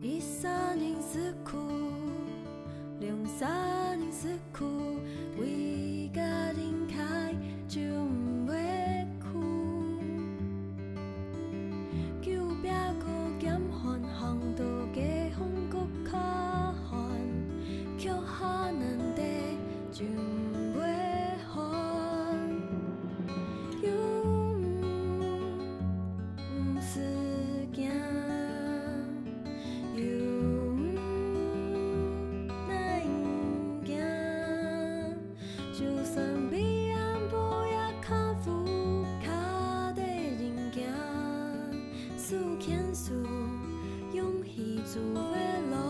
1349 0349为家人开就不袂去，久别个减缓航道加风搁较寒，曲下难题就不袂还。有毋是惊。勇气自会来。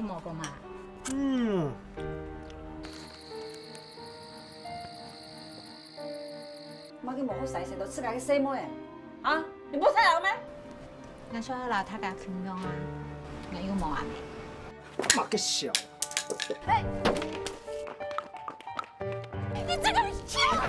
摸过嘛？妈去摸好晒晒，都自家去洗摸诶。啊，你不洗人咩？我说老太家穷用啊，我有摸啊没？妈个小！哎，你这个小子！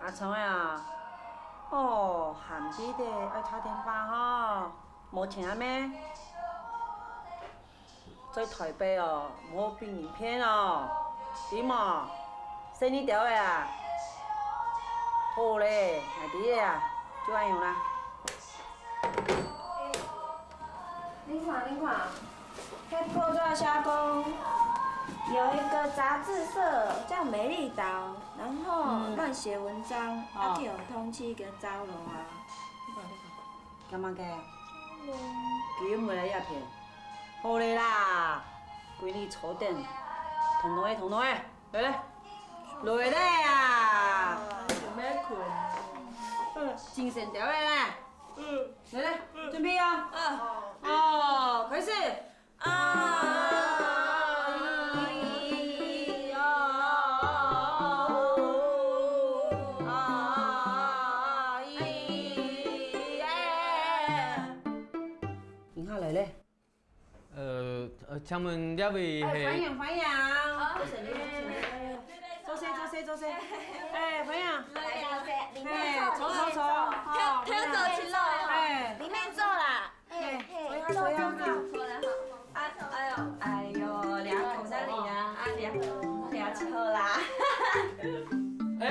阿聪呀，哦，寒啲的爱打电话哈，冇钱啊咩？在台北哦，冇变名片哦，点啊？生你条的啊？好嘞，爱啲的啊，就安样啦。你看，那报纸写讲，有一个杂志社叫美丽岛，然后乱写文章，啊去互通缉给走了啊。干嘛个？佢唔会来鸦片。好嘞啦，闺女坐定，通通的，来来，来嘞啊！想要困。精神条的啦。来，准备哦。哦，开始。来嘞。请问这位是？欢迎。坐些。哎，欢迎。哎，坐。他要走去了。哎，里面坐啦。坐呀。哎呦，两口在里啊，两车啦。哎，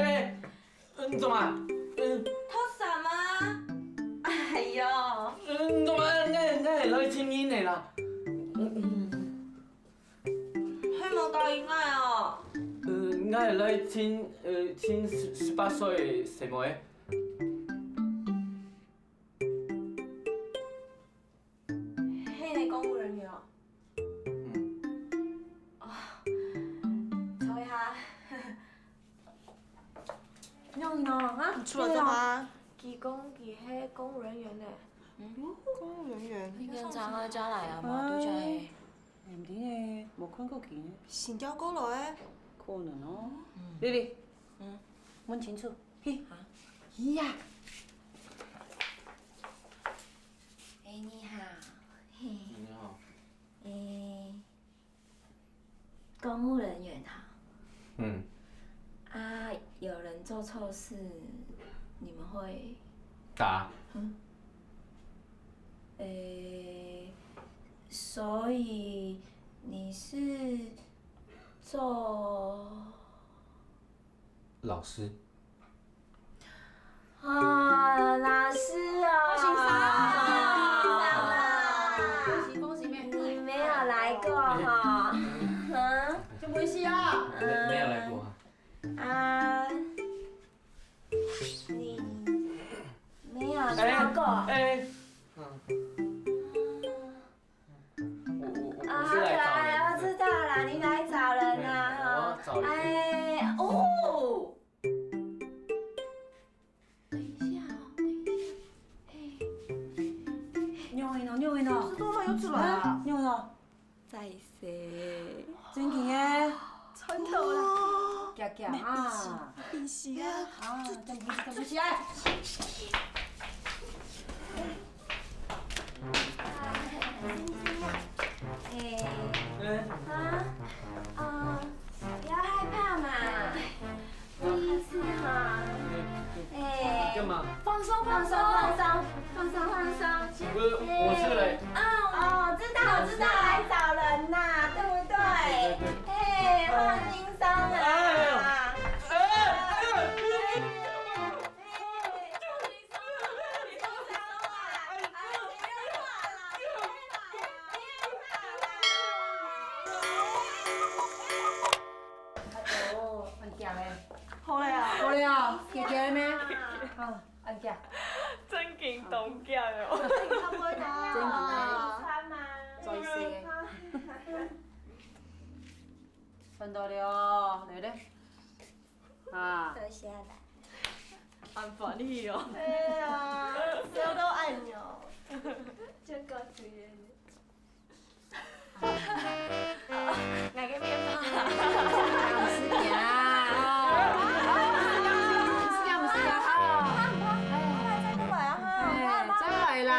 你做嘛？偷什么？哎呦，你做嘛？我来请你的啦。还冇教应爱哦。我来请18岁的师妹。嘿，你公务人员哦。瞅一下。用啊？你出了干嘛？技工，技迄公务人员呢？公务人员。你跟查我家来啊？无拄则会。唔知呢，无看过佢呢。新调过来。可能哦。丽丽。问清楚。嘿。咦呀。哎，你好。你好。公务人员哈。嗯。啊，有人做错事，你们会？答。所以你是做老师。啊，老师哦，恭喜妹，你没有来过哈？就没事啊。没有来过啊。啊，你没有来过。哎。我是来找人的。我知道啦，你来找人啦哈。我要找人。哎哦。尿完了，多了又出来啊！尿了，在谁？真奇诶，穿透啦。夹夹啊，必须啊！啊，真不是啊。不要害怕嘛，没事哈。干嘛？放松。不是，我是来。知道，来找人呐，对不对？放轻松啦。好嘞啊！好了啊，夹夹咩？啊，按夹。真劲动脚哦！差不多啦。穿嘛。再试。穿到了，来嘞。啊。多谢啦。安烦你哦。哎呀，谁都爱你哦。这个主人。来个面包。是呀。再来啦！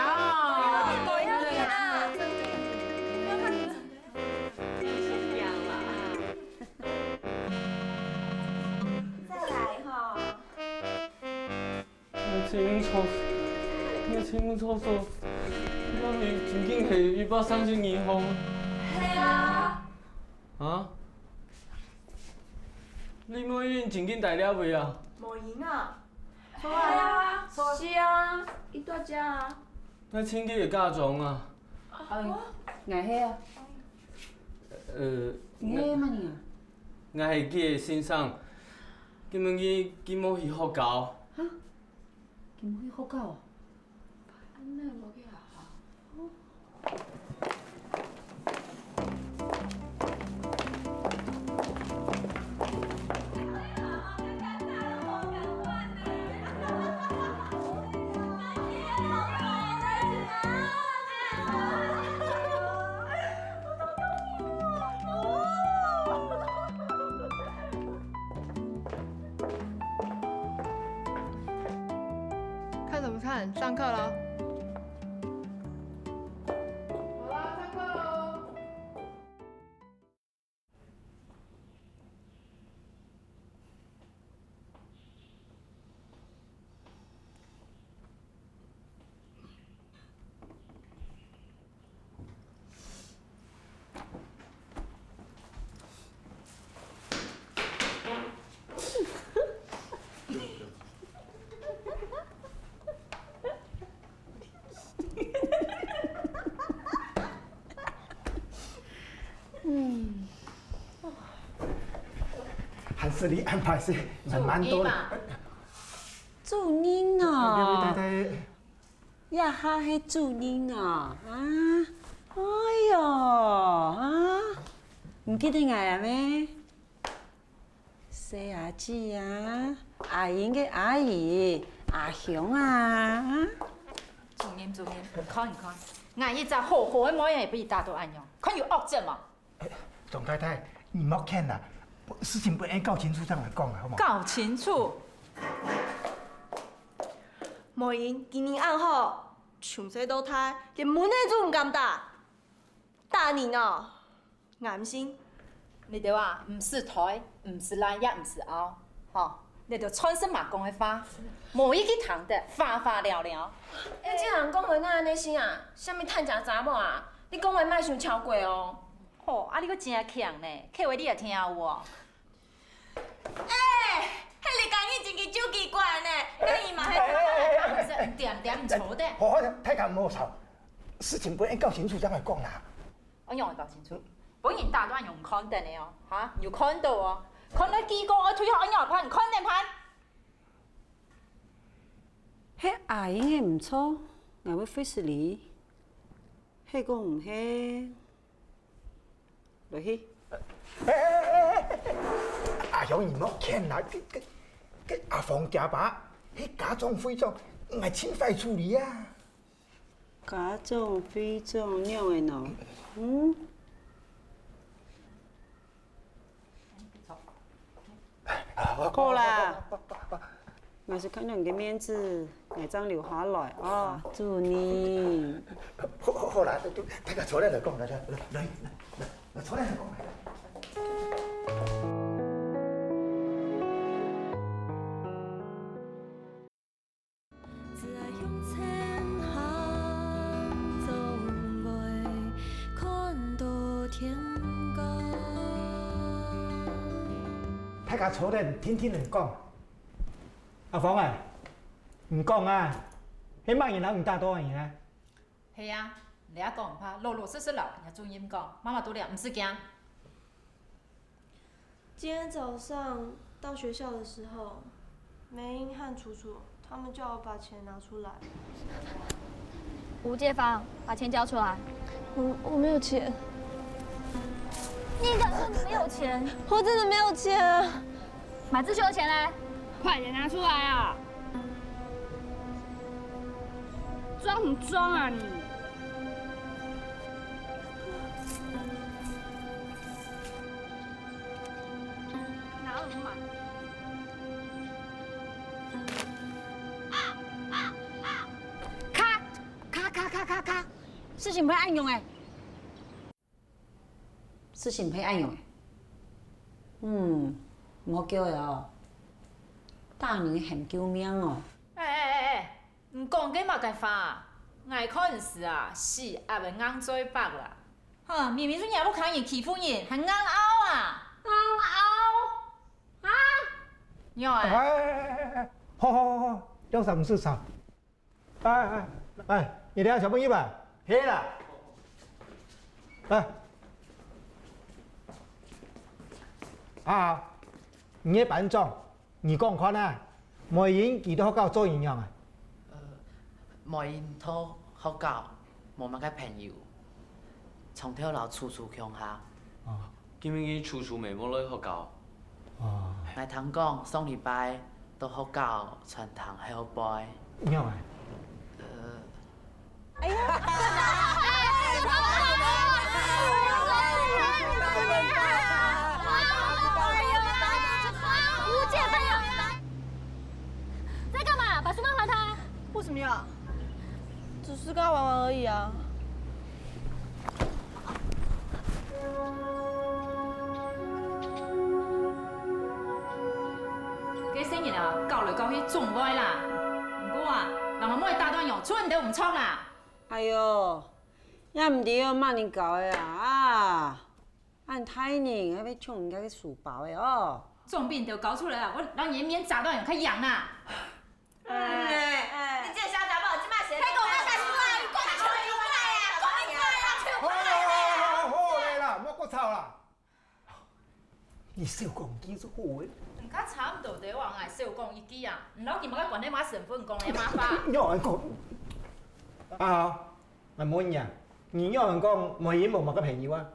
你清楚说，我是真紧系130银行。系啊。啊？你每院真紧大了未啊？无赢啊！系啊，是啊，伊在遮啊。那清洁的嫁妆啊？爱迄啊？迄嘛呢？我系记先生，今晡日金毛鱼好搞。哈？金毛鱼好搞啊？安尼无去啊？看什么看？上课了。好啦，上课喽。还是你安排是蛮多的。主人两位啊！太太，呀哈，迄主人啊！啊，哎哟啊！唔记得爱啊咩？细阿姊啊，阿英嘅阿姨，阿雄啊！主任，看一看，俺一只好好的模样也比大都安样，看有恶症嘛？总太太，你莫看啦，事情不按搞清楚再来讲啦，好冇？搞清楚。无赢，今年暗好，像这倒胎，连门内都唔敢打。大年哦，俺唔信。你对话，唔是台，唔是蓝，也唔是凹，吼，你就穿身马公的花，无伊去谈的，花花了了。哎，这人讲话哪安尼生啊？啥物趁食查某啊？你讲话莫伤超过哦。吼，啊你佫真强呢，客话你也听有无？哎，迄日讲伊真奇就奇怪呢，跟伊嘛迄。点唔错的。好，太监莫吵，事情不应搞清楚才来讲啦。我用会搞清楚，本人大段用看定的哦，哈，有看到哦，看到几个我推好用看，看定看。迄阿英的唔错，我要费事你。迄个唔迄，落去。阿雄你莫欠啦，阿凤家爸，迄家中非状，我尽快处理啊。家中非状鸟的喏，嗯。好啦，我是看你的面子，我张留下来哦，祝你。好啦，大家坐来来讲来，坐来来讲来。只爱向前行，总袂看到天光。大家坐来听听人讲。阿芳啊，唔讲啊，迄万人人唔大多人啊。系啊，你阿讲唔怕，老老实实老，人家注音讲，妈妈都了，唔是惊。今天早上到学校的时候，梅英和楚楚他们叫我把钱拿出来。吴介芳，把钱交出来。我没有钱，你敢说你没有钱？我真的没有钱啊！买自修的钱嘞？快点拿出来啊！装什么装啊你？拿什么买？咔！事情不会暗用哎，事情不会暗用哎，我叫的哦。大女很救命哦！唔讲计嘛该发，我看是啊，死也袂硬嘴巴啦。哈，明明是伢不抗人欺负人，还硬拗啊！硬拗啊！有啊！好，要啥唔是啥。你俩小朋友吧，黑啦。你嘅班长。你讲看啊，梅英几多学校做营养啊？梅英讨学校无乜个朋友，从头老处处乡下。今日处处未冇来学校。我听讲上礼拜到学校传堂后背。样啊？哎呀！为什么呀？只是跟他玩玩而已啊。几生日啊，搞来搞去总歪啦。不过啊，人们每大段用，出人都唔错啦。哎呦，也唔对哦，骂人搞的啊！按太年还要抢人家的书包的哦。总比就搞出来啊，我让人免炸断用较痒啦。你这小杂宝，即摆谁？迄个我带出来，你赶紧出来啊！好嘞啦，莫搁吵啦。你小讲几多好诶？唔较差唔多得话，我少讲一句啊，唔老见冇甲管你马身份讲你马法。有人讲，我冇嘢，你有人讲梅英冇乜个朋友啊？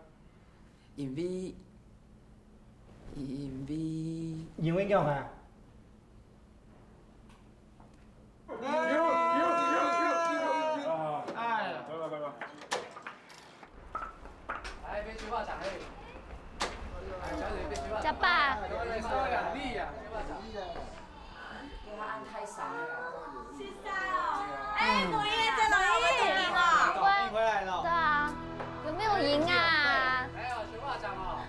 因为样啊？来，别说话讲嘿。家爸。叫他按太少。是哦。哎，梅英在哪里啊？回来了。对啊，有没有赢啊？没有，说话讲哦。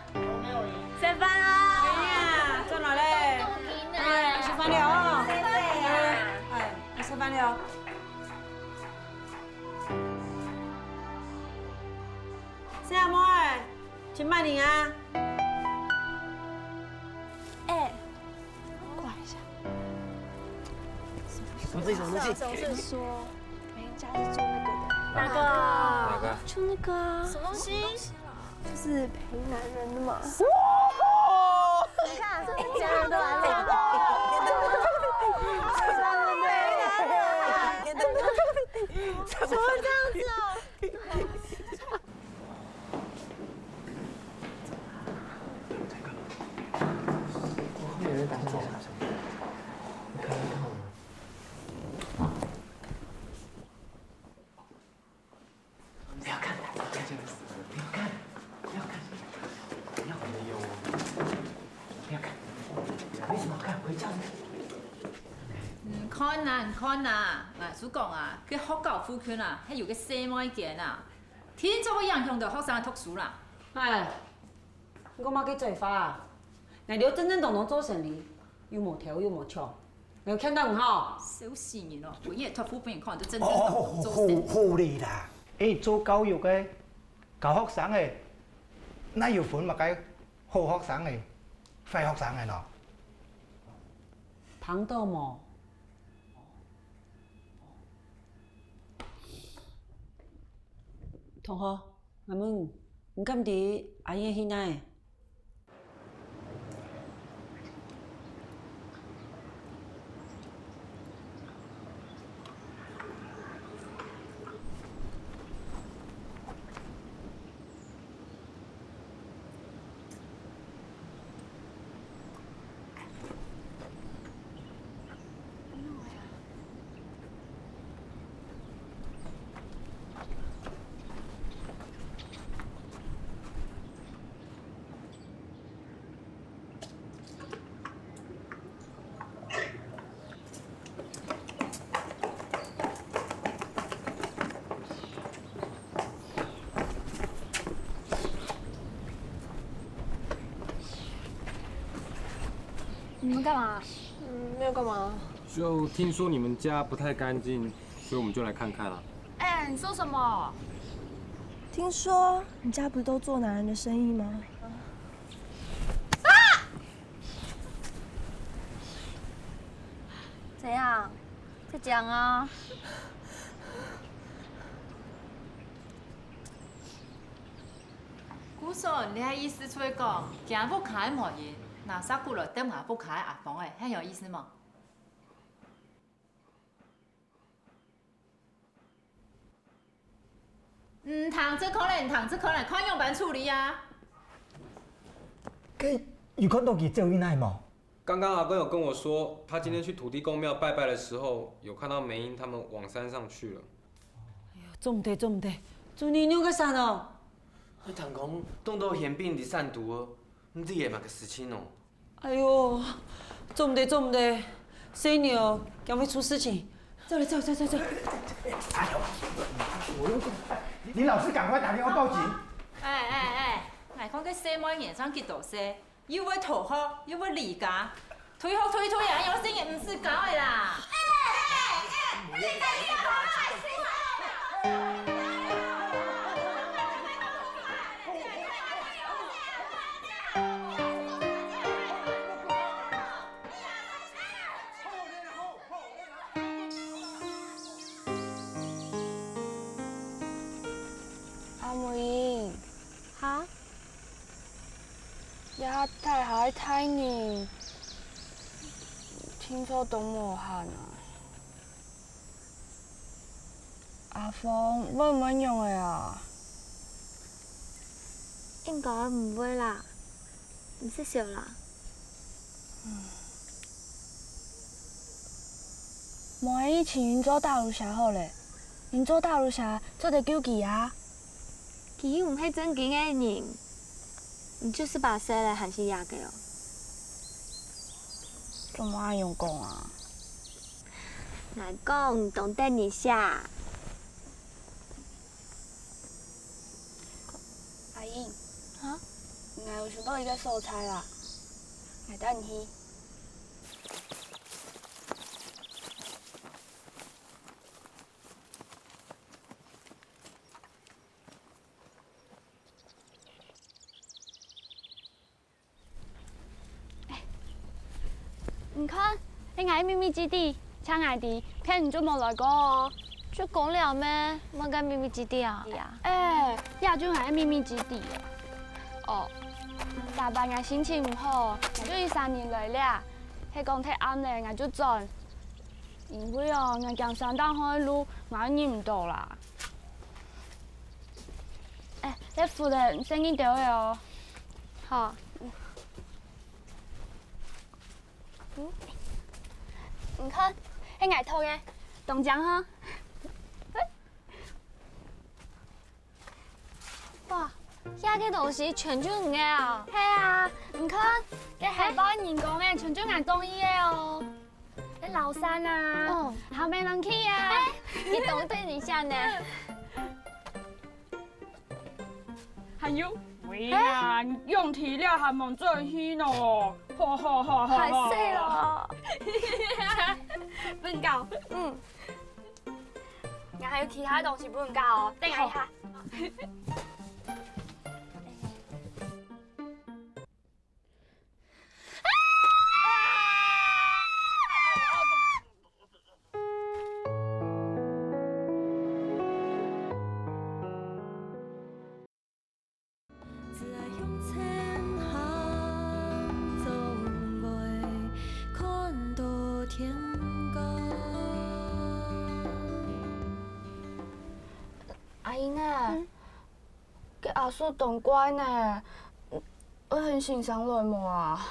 吃饭啊！在哪嘞？都赢了。谁啊，妹？请慢点啊。哎，过来一下。什么东西？总是说梅英家是做那个的。哪个？哪个？就那个啊。什么东西？就是陪男人的嘛。你看，一家人都来了。怎么这样子哦？后面有人打电话。你看。不要看，不要看，不要看，不要看，不要看，不要看，为什么要看？回家。唔看啦，唔看啦！啊，主讲啊，佢學教夫權啊，係有個細妹件啊，天做會影響到學生讀書啦。哎，我妈去做法啊，那了真正同侬做生意，又无条又无抢，你有看到唔好？小市民咯，本嘢托付俾人看，就真哦正同做生意。好哩啦！做教育嘅，教學生嘅，那要款咪計好學生嘅，壞學生嘅咯。旁道冇。同學，阿妹，你敢伫阿姨迄內？你们干嘛？没有干嘛？就听说你们家不太干净，所以我们就来看看啦。哎，你说什么？听说你家不是都做男人的生意吗？怎样？再讲啊！姑嫂，你係意思出去講，行不開冇嘢，嗱殺過來等下不開阿房誒，係有意思嗎？這可能，看樣板處理啊。佢有看到佢做伊奈冇？刚刚阿公有跟我说，他今天去土地公庙拜拜的时候，有看到梅英他们往山上去了。哎呦，做唔得，做唔得，做你娘个啥哦？我堂讲动到嫌病伫散毒哦，唔知也嘛个事情哦。哎呦，做唔得，做唔得，犀牛哦，敢会出事情。走了，走。哎呦，你老师赶快打電話報警！哎，講個細妹眼上幾多歲，又會逃學，又會離家，退學啊，有聲嘅唔是搞嘅啦。阿梅英，哈？呀，太海太呢？聽說董無限啊？阿鳳會唔會用嘅啊？應該唔會啦，唔識笑啦。萬一請雲州大陸俠好咧，雲州大陸俠做得救佢啊？佢唔係正經嘅人，你就是把誰來喊先壓嘅哦。做乜愛用講啊？哪講懂得你下。阿英，啊？我有想到一個素材啦，我帶你去。唔看，你嗌秘密基地，請嗌啲骗人就冇來過哦。就講了咩？乜嘅秘密基地啊？也就係秘密基地啊。哦，大班嘅心情唔好，我就要3年來了。係講太暗咧，我就轉。因為哦，我行山當開路，我認唔到啦。你扶人聲音掉嘅哦。好。唔看，係捱頭嘅，凍漿呵。哇，遐個東西全就唔嘅啊！係啊，唔看，嘅海報人講嘅全就硬中意嘅哦。你老山啊？哦，後面人去啊？你懂對一下呢？還有，喂啊，用體料還冇最稀咯，太細咯。不能教，我還有其他東西不能教哦，等我一下。阿姨呢？個阿叔懂乖呢，我很欣賞雷姆啊。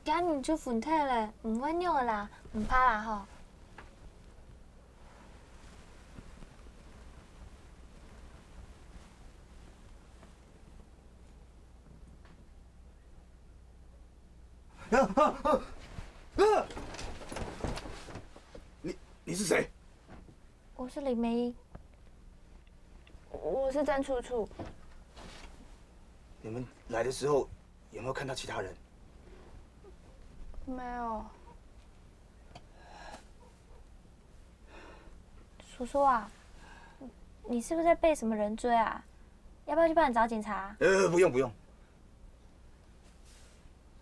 今年出款體咧，唔溫柔啦，唔怕啦嗬。你是谁？我是李梅英。我是曾楚楚。你们来的时候有没有看到其他人？没有。叔叔啊，你是不是在被什么人追啊？要不要去帮你找警察？不用不用，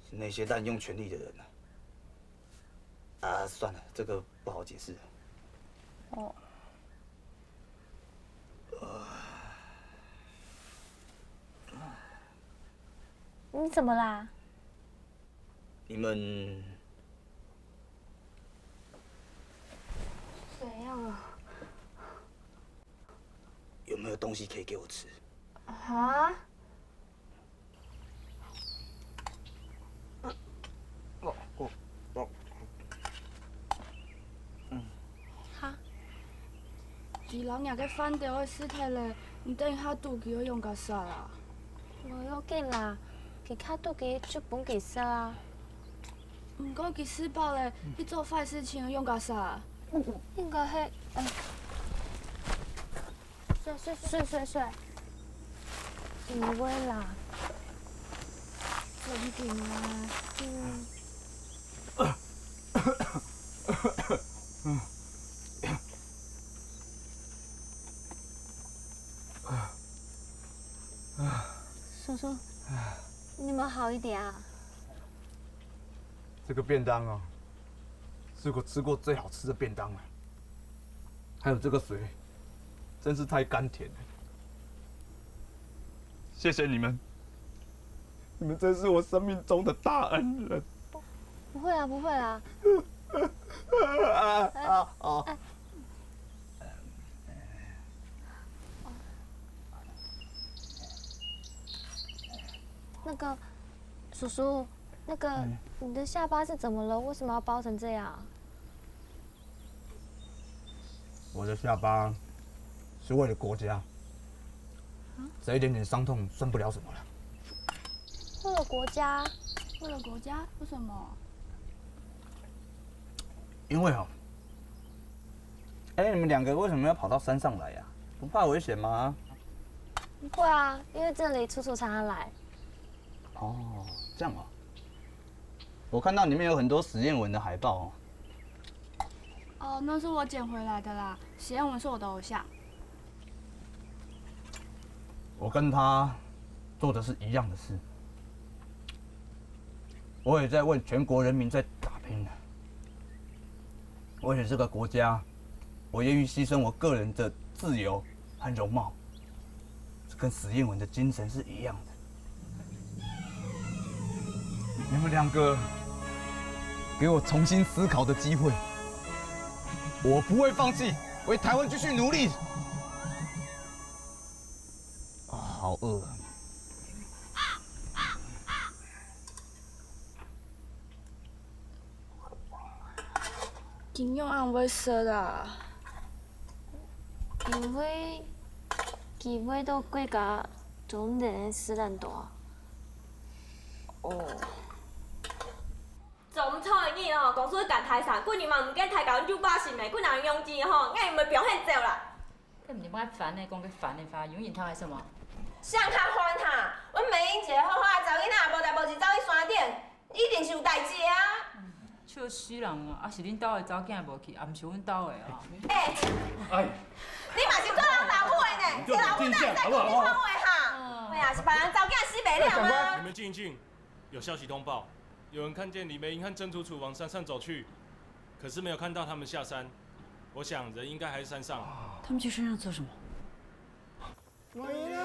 是那些滥用权力的人啊。算了，这个不好解释。哦。你怎么啦？你们怎样啊？有没有东西可以给我吃？啊？哈？二郎爺嘅翻掉嘅屍體咧，唔等下肚臍用架殺啊？冇要緊啦，佢卡肚臍就本其殺啊。唔過佢施暴咧，去做壞事情用架殺。應該係睡。唔會啦。穩定啊。叔叔，你有没有好一点啊？这个便当啊，是我吃过最好吃的便当了。还有这个水，真是太甘甜了。谢谢你们，你们真是我生命中的大恩人。不会啊，不会啊。那个，叔叔，那个，你的下巴是怎么了？为什么要包成这样？我的下巴是为了国家，这一点点伤痛算不了什么了。为了国家？为了国家？为什么？因为哦，你们两个为什么要跑到山上来呀？不怕危险吗？不会啊，因为这里楚楚常常来。哦，这样哦。我看到里面有很多实验文的海报哦。哦，那是我捡回来的啦。实验文是我的偶像。我跟他做的是一样的事，我也在为全国人民在打拼。为了这个国家，我愿意牺牲我个人的自由和容貌，这跟史艳文的精神是一样的。你们两个给我重新思考的机会，我不会放弃，为台湾继续努力。啊，好饿啊！今用暗尾说啦，机会都国家总得死人多。哦。总统的囡吼，公司干台上，几年嘛唔见抬高2把心的，几人用钱吼，硬用袂表现走啦。这唔是我烦的，讲个烦的发，永远他还什么？谁较烦哈？阮美英一个好好的查囡仔，无代无志走去山顶，一定是有代志啊！笑死人啊！啊是恁兜的查某囝无去，啊毋是阮兜的啊。哎，你嘛是做人老母的呢，这老母哪会使讲你好话哈？哎呀，是别人查某囝死袂了吗？你们静一静，有消息通报，有人看见李梅英和曾楚楚往山上走去，可是没有看到他们下山。我想人应该还是山上。他们去山上做什么？梅英啊，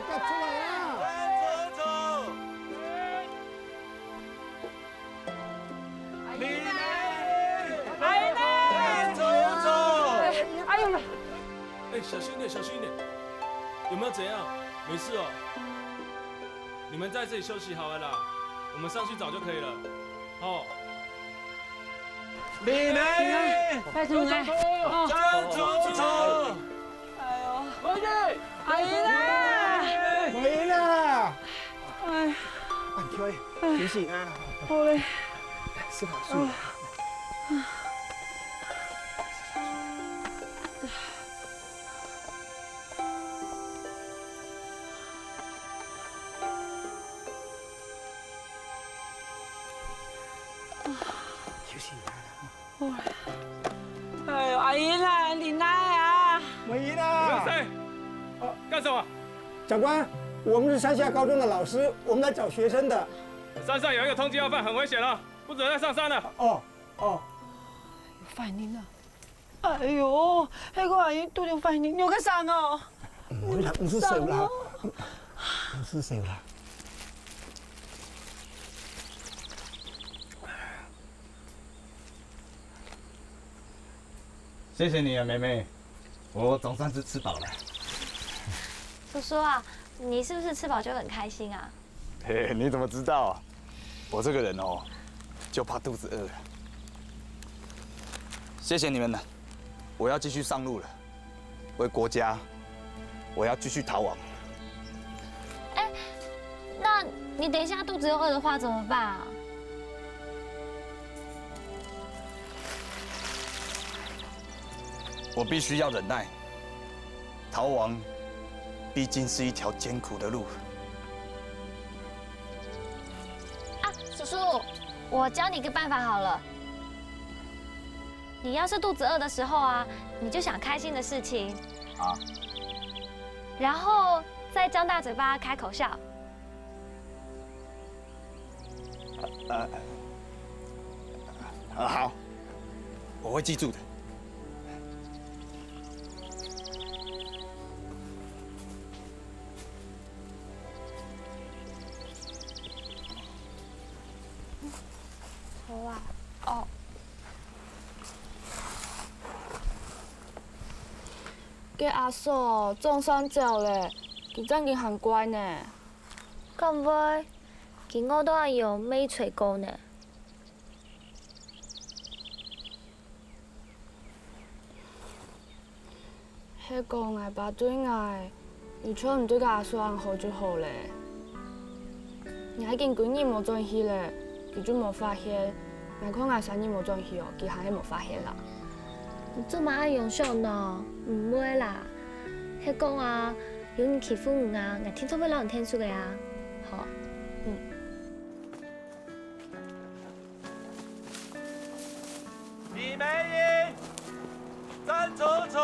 快出来啊！走走。阿姨呢？阿姨呢？走走。哎呦！哎，小心一点，小心一点。有没有怎样？没事哦。你们在这里休息好了啦，我们上去找就可以了。哦。李梅，快出来！曾楚楚。哎呦，回去。阿姨呢？梅英啊！哎，慢推，提醒啊！好嘞。思考术。休息啊！哎呦，阿姨啦，你来啊！梅英啊！谁？干什么？长官，我们是山下高中的老师，我们来找学生的。山上有一个通缉要犯，很危险了，不准再上山了。哦。有反应了！哎呦，迄个阿姨拄着反应，有个啥哦？唔会啦，唔是水啦，唔是水啦。谢谢你啊，妹妹，我总算是吃饱了。叔叔啊，你是不是吃饱就很开心啊？嘿，你怎么知道？我这个人哦，就怕肚子饿。谢谢你们了，我要继续上路了，为国家，我要继续逃亡。哎，那你等一下肚子又饿的话怎么办啊？我必须要忍耐，逃亡毕竟是一条艰苦的路。啊，叔叔，我教你一个办法好了。你要是肚子饿的时候啊，你就想开心的事情，啊，然后再张大嘴巴开口笑。好，我会记住的。好啊，哦。个阿嫂中山走咧，佢真嘅很乖呢。咁會，見我都係用尾隨過呢。迄個捱爸對捱，如果唔對個阿嫂人好就好咧。捱見幾年冇轉去咧，佢就冇發現；捱看捱3年冇轉去哦，佢還係冇發現啦。你做乜愛用手呢？唔會啦，迄講啊，有人欺負人啊，我聽說會讓人聽出嘅啊。好，李梅英，曾楚楚。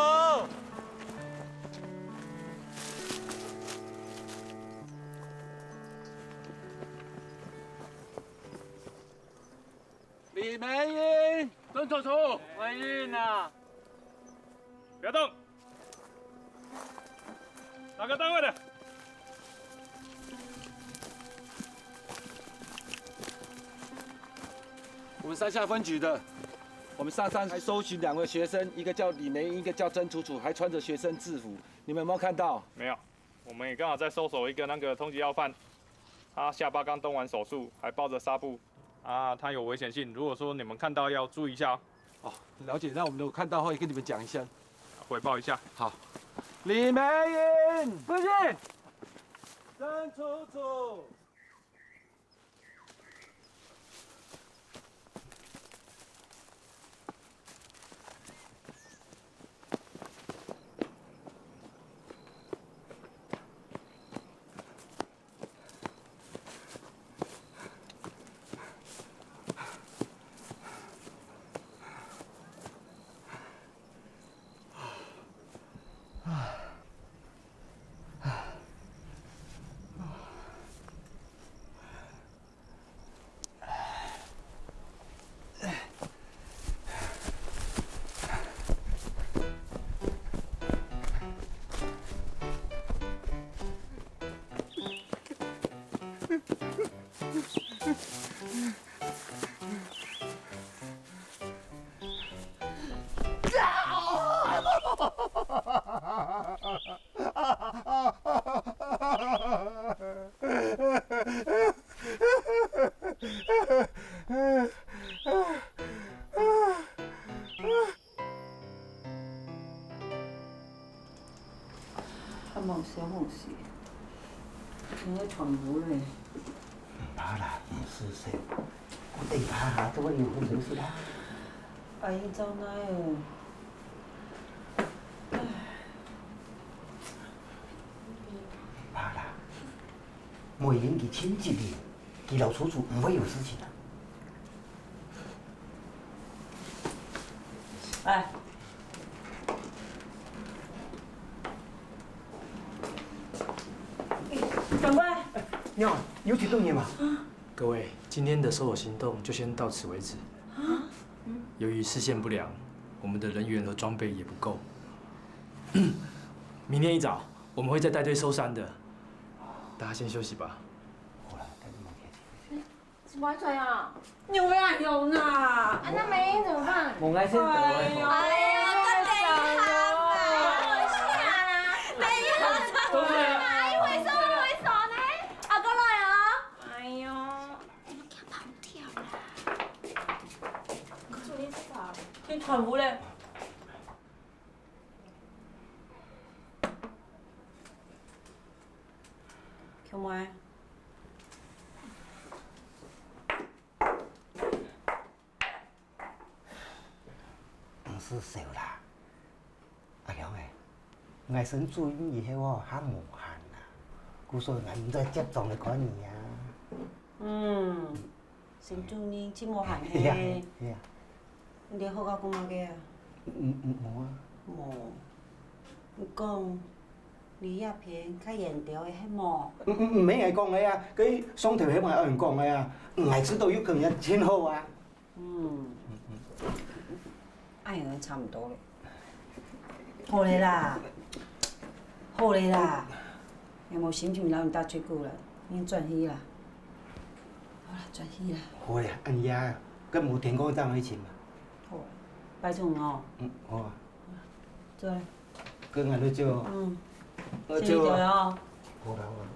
李梅英，曾楚楚，怀孕了。不要动。哪个单位的？我们山下分局的。我们上山还搜寻2位学生，一个叫李梅英，一个叫曾楚楚，还穿着学生制服。你们有没有看到？没有，我们也刚好在搜索一个那个通缉要犯，他下巴刚动完手术，还包着纱布，他有危险性。如果说你们看到要注意一下哦。了解，那我们有看到会跟你们讲一下，汇报一下。好。李梅英，不是。曾楚楚。他冇小冇事，仲喺床鋪咧。唔怕啦，唔舒適。我哋下下都要好小事啦。阿姨走奶哦。唔怕啦，梅英佢親戚嚟，佢老楚楚唔會有事情的。哎。长官，你好，有启动你吗？各位，今天的搜索行动就先到此为止。由于视线不良，我们的人员和装备也不够。明天一早我们会再带队搜山的，大家先休息吧。什么水啊？有呀有呢。那梅英怎么办？我爱先走。哎呀，快点啊！我下啦，梅英都来了。去船屋咧。叫咩？唔是少啦，阿強誒，我想注意以後嚇無限啦，故所以我唔再接種你講嘢啊。成注意真無限係啊嘅。係啊。你好到咁嘅啊？冇啊。冇。你講你鴉片較嚴重嘅係冇？唔係我講嘅啊，佢雙條係咪有人講嘅啊？我知道要強人先好啊。哎呀，差唔多咧。好咧啦，好咧啦，有冇心情留你打吹鼓啦？已經轉去啦。好啦，轉去啦。好呀，阿爺，佢冇聽講爭佢錢嘛？好，拜託我。好啊。做咧。佢嗌你做。我做。做哦。好啦好啦。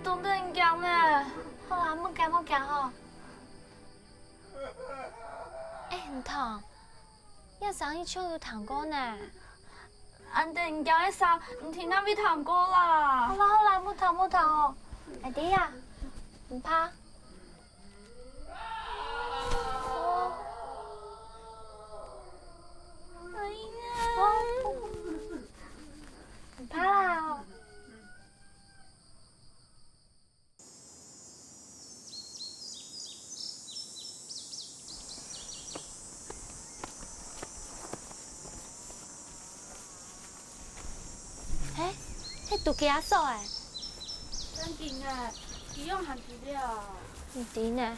冻得很僵呢。好啦，莫惊莫惊吼。很痛，一生一笑有糖果呢。俺哋唔惊一生，唔听那味糖果啦。好啦，莫痛哦。阿弟呀，唔怕。哎呀，唔怕啦。杜基阿嫂诶，真紧诶，伊用含资料。唔知呢。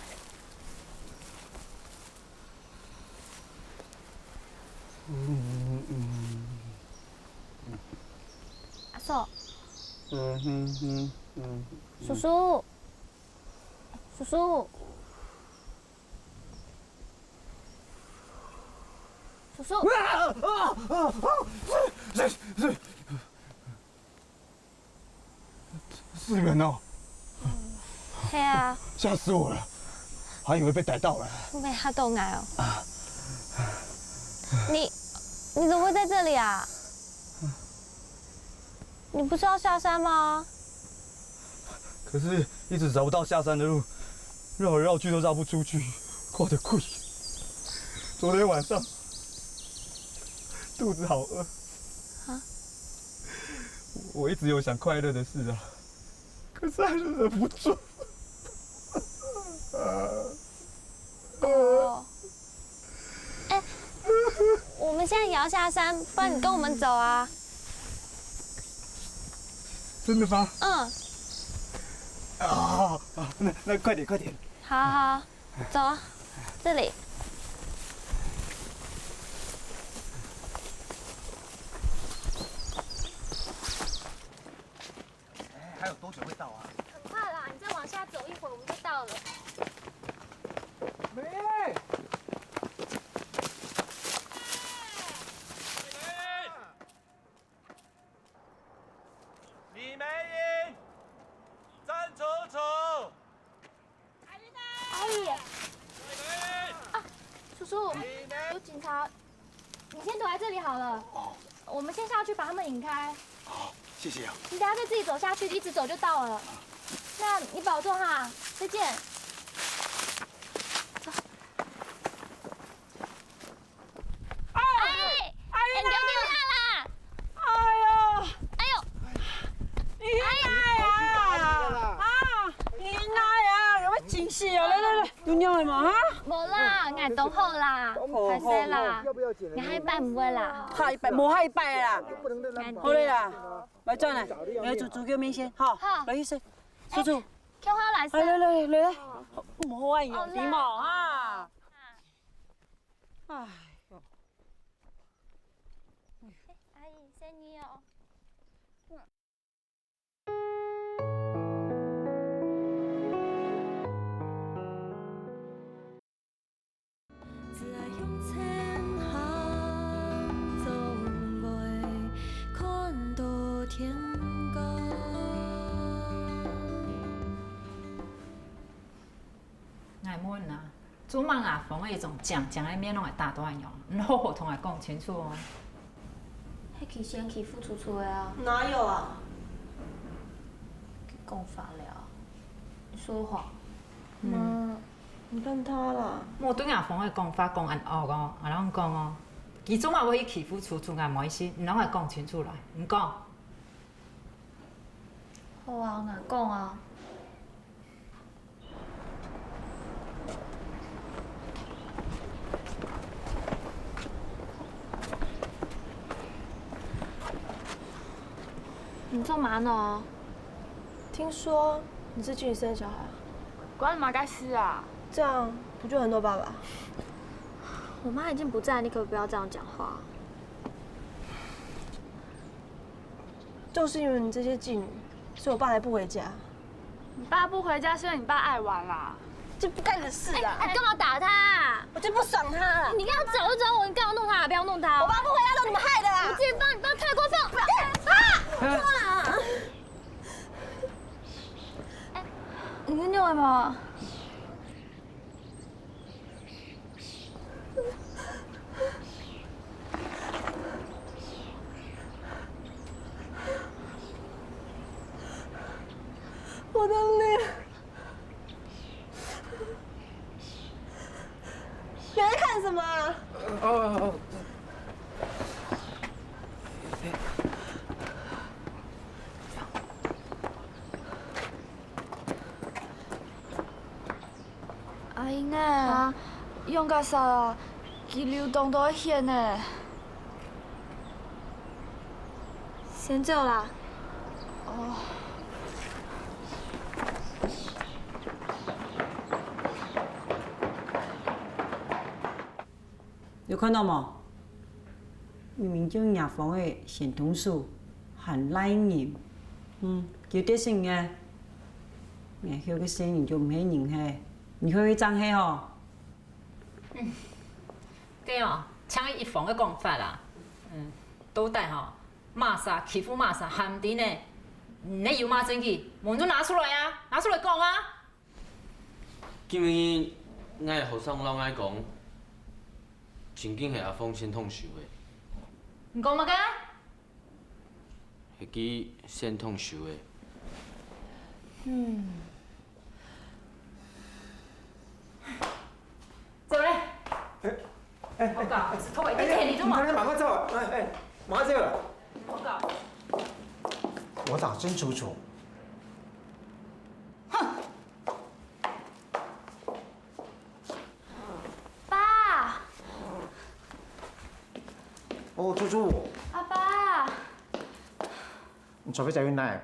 阿嫂。叔叔。叔叔。叔叔。是人哦。系啊。吓死我了，还以为被逮到了。没吓到我哦。你怎么会在这里啊？你不是要下山吗？可是一直找不到下山的路，绕来绕去都绕不出去，快得贵。昨天晚上肚子好饿。啊？我一直有想快乐的事啊，可是还是忍不住。哦。哎，我们现在也要下山，不然你跟我们走啊。真的吗？嗯。那快点快点。好，走啊，这里。还有多久会到啊？很快啦，你再往下走一会儿，我们就到了。梅。李梅英，曾楚楚。阿姨。啊，叔叔，有警察，你先躲在这里好了。我们先下去把他们引开。好，谢谢啊。你等下再自己走下去，一直走就到了。那你保重哈，再见。走。阿姨，你丢电话啦！哎呦！真是哦，来，有鸟的嘛哈？无啦，俺懂好啦，拍摄啦，你下一摆唔会啦。下一摆，无下一摆啦。好嘞啦，来转来，来煮叫面线，好，来去食，叔叔。叫我来食。来，唔好啊，用礼貌哈。哎呦。阿姨，谢你哦。爱问啊，做梦啊，逢迄种讲的面拢会大大用，你好好同我讲清楚哦。迄先欺负楚楚的啊？哪有啊？讲法了，你说谎。妈，你看他啦。我对阿逢的讲法讲按恶哦，阿拢讲哦，其中嘛要去欺负楚楚，俺冇意思，你拢会讲清楚来，唔讲。好啊，俺讲啊。你干嘛呢？听说你是俊生的小孩，关你妈该事啊！这样不就很多爸爸？我妈已经不在，你可不要这样讲话。就是因为你这些妓女，所以我爸才不回家。你爸不回家是因为你爸爱玩啦，这不干的事啊！你干嘛打他啊？我就不爽他了。你跟他走就走，我你干嘛弄他？不要弄他！我爸不回家都你们害的啦！我自己帮你爸太过分！啊！你跟尿吗？我的脸！你在看什么啊？哦。阿英诶，用甲啥啊？肌流动都会现诶。先走啦，哦。有看到吗？明明就牙房的咸桐树，很赖人，叫得成嘅，牙口嘅声音就唔系人嘿，你可以张黑哦。对哦，像一房的讲法啦，都带吼骂啥欺负骂啥，含滴呢，你有骂证据，门就拿出来啊，拿出来讲啊。今日我后生老爱讲，真紧系阿峰先痛手的。你讲乜个？迄支先痛手的。走嘞。我讲，头发已经剃你咗嘛？慢慢走，马上走了。我讲。我找曾楚楚。爸。哦，楚楚。阿爸。你做咩走去哪？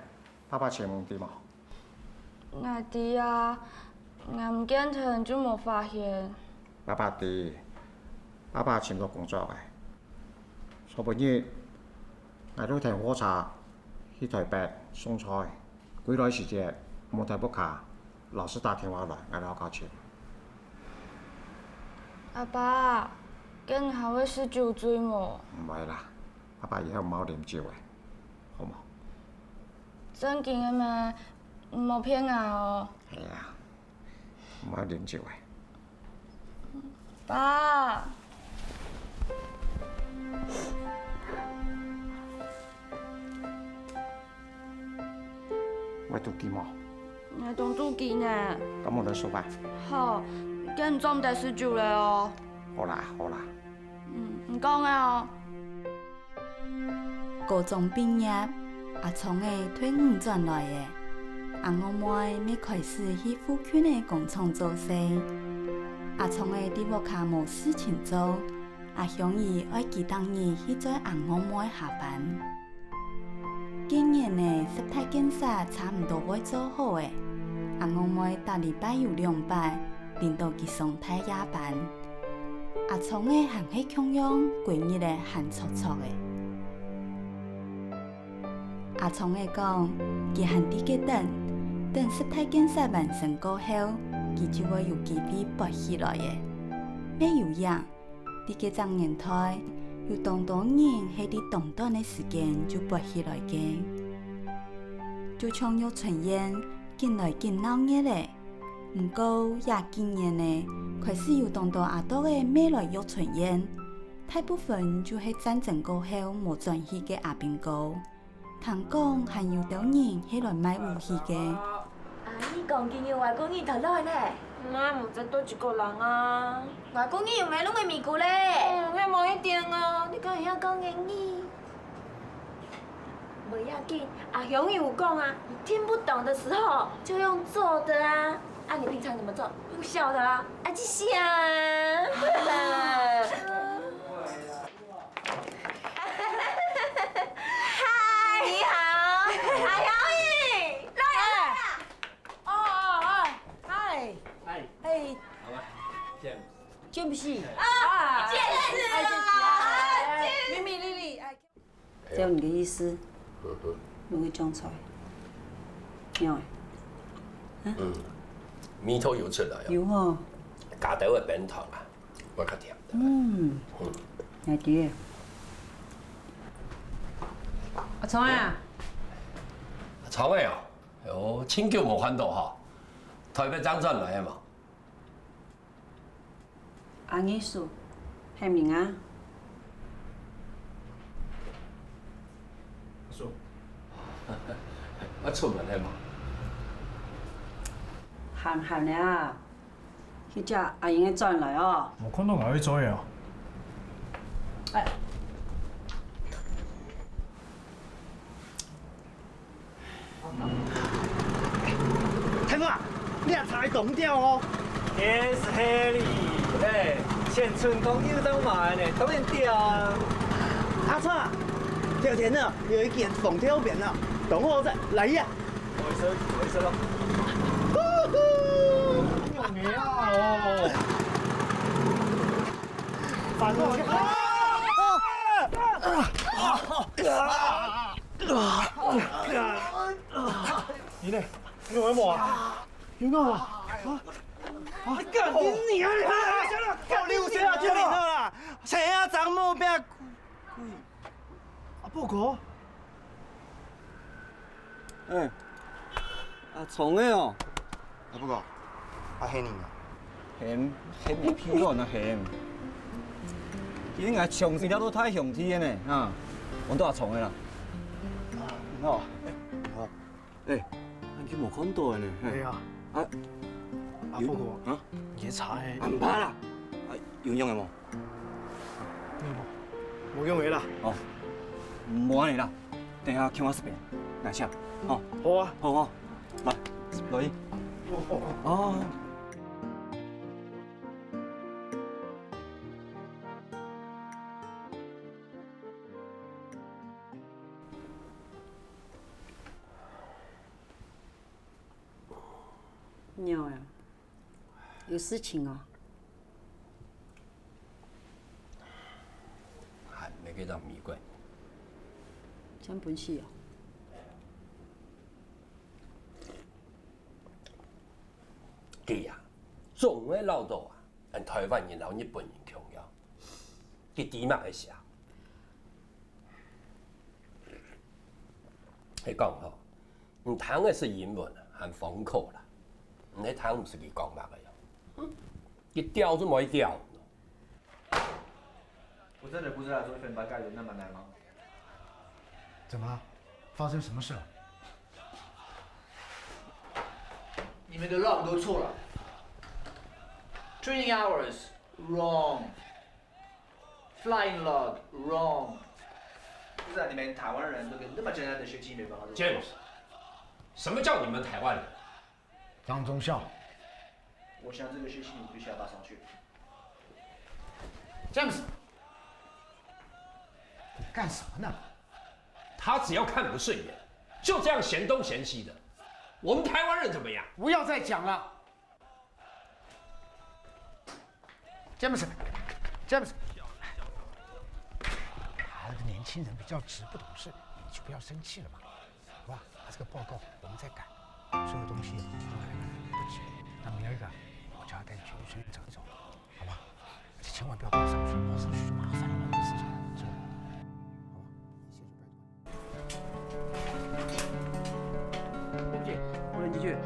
爸爸请问啲嘛？我知啊，我唔见佢就冇发现。爸爸啲，爸爸请個工作嘅。昨半夜，我都停火車去台北送菜，幾耐時間冇睇 book 卡，老師打電話來，我攞交錢。阿爸，今後會是酒醉冇？唔係啦，爸爸以後唔好啉酒嘅，好冇？真嘅咩？唔好騙我哦。係啊，唔好啉酒嘅。爸。喂，讀啲冇？我當做見呢。咁我哋數吧。好，今裝第19了哦。好啦，好啦。唔講啊。高中畢業，阿聰嘅退伍轉來嘅，阿我妹未開始去附近嘅工廠做事。阿聰嘅啲屋卡冇事情做，阿向伊愛幾當日去載阿我妹下班。今年呢，十大檢查差唔多會做好嘅，阿我妹大禮拜有2擺，領導佢上太夜班。阿聰嘅行起強樣，閨蜜咧喊錯錯嘅。阿聰嘅講，佢喊啲嘅等十大檢查完成過後，佢就會有機會拔起來嘅。咩有樣？啲嘅張年代。有當多人喺啲短短嘅時間就拔起來嘅，就像玉春燕見來見鬧嘅咧。唔過也今年呢，開始有當多阿多嘅未來玉春燕，大部分就係戰爭過後冇轉去嘅阿兵哥。聽講還有啲人喺來買武器嘅。阿姨講今日外公姨頭來呢？我唔知多一個人啊。外公姨用咩攏會咪咕咧？迄無一定啊，你敢會曉講英語？不要緊，阿雄有講啊，你聽不懂的時候就用做的啊。啊，你平常怎麼做？用笑的啊。啊，這些啊。嗨，你好，阿雄姨，來啦。James，啊，见识了，咪咪麗麗，照你的意思，用去種菜，有誒？米頭油出來啊！有哦。加豆嘅餅糖啊，我較甜。係啲。阿聰啊！廠嘅哦，有清叫無看到吼，台北張轉來嘅嘛。阿藝術，係名啊？叔，我出門嘅嘛。行啊！去只阿英嘅轉來哦。冇看到我去做啊！天啊！你也才懂掉哦。Yes, Harry， 哎，县村公有当嘛呢，当然屌啊！阿川，条田啊，有一件凤条面啊，等我再来呀。回身咯。用你啊哦！反过你呢？你为么啊？有我啊？啊！干你啊！干你有谁啊？就你啦！谁啊？张某变啊报告。哎，从的哦。啊报告，黑你啊？黑你屁股那黑。今日上时了都太上天的呢，啊，我都从的啦。哦，好，哎，俺去无看到的呢。哎呀，啊，报告啊，野茶的。唔怕啦，有用的无？冇用的啦。哦，冇安尼啦，等下请我食饭，来吃，哦。好啊，好好，来，落去。哦。鸟呀，有事情哦。还没给当米贵。真本事哦。佢啊，种的老道啊，跟台湾人同日本人强调，佢底嘛会写。佢讲吼，你谈的是英文和封口啦。你谈不是佢讲白的哟，佢调就没调。我真的不知道做一份白盖有那么难吗？怎么？发生什么事了？你们的 log 都错了。Training hours wrong. Flying log wrong. 不是啊，你们台湾人都跟那么简单的学期没办法。James， 什么叫你们台湾人？张忠孝，我想这个学期你必须要搭上去。James， 你干什么呢？他只要看不顺眼，就这样嫌东嫌西的。我们台湾人怎么样？不要再讲了。James， 他这个年轻人比较直，不懂事，你就不要生气了嘛，好吧？把这个报告我们再改，所有东西不急。那明儿个我叫他带你去随便走一走，好吧？而且千万不要跑上去，跑上去就麻烦了，那个事情，是吧？对不起，不能进去。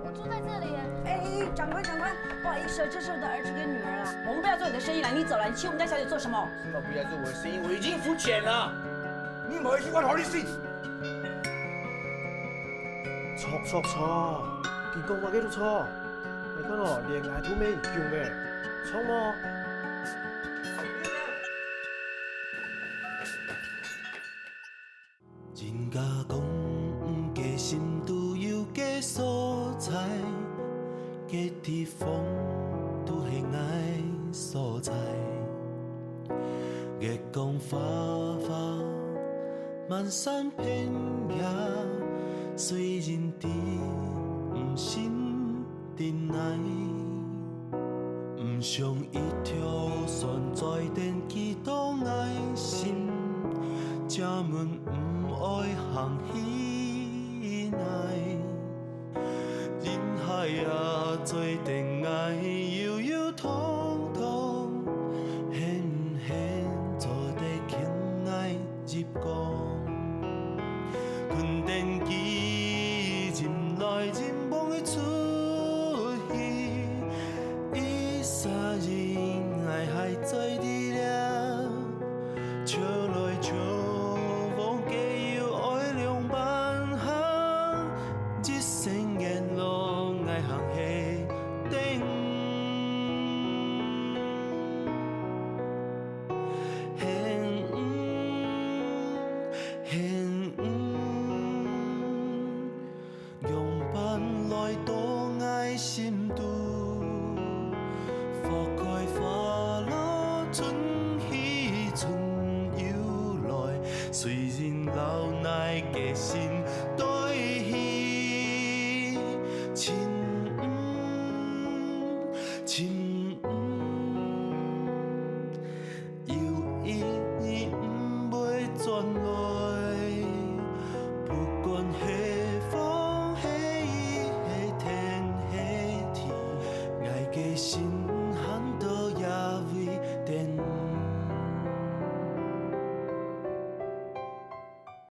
我住在这里耶。哎，长官，不好意思，这是我的儿子跟女儿啊，我们不要做你的生意了，你走了，你请我们家小姐做什么？什么不要做我的生意？我已经付钱了。你唔可以去我哪里事？錯，見講話幾多錯？你看哦，連牙都沒用嘅，錯麼？人家講假心都有假所在，假地方都係愛所在。月光花花，漫山遍野。虽然知唔心定爱，唔像一条船在天际当爱心，这门唔爱行起来。人海啊，做定爱悠悠通通，显唔显做地轻爱入光。困电机人来人往的出戏，一霎人爱还在滴了，笑来笑往，皆有爱两半行，一生沿路爱行下。的心。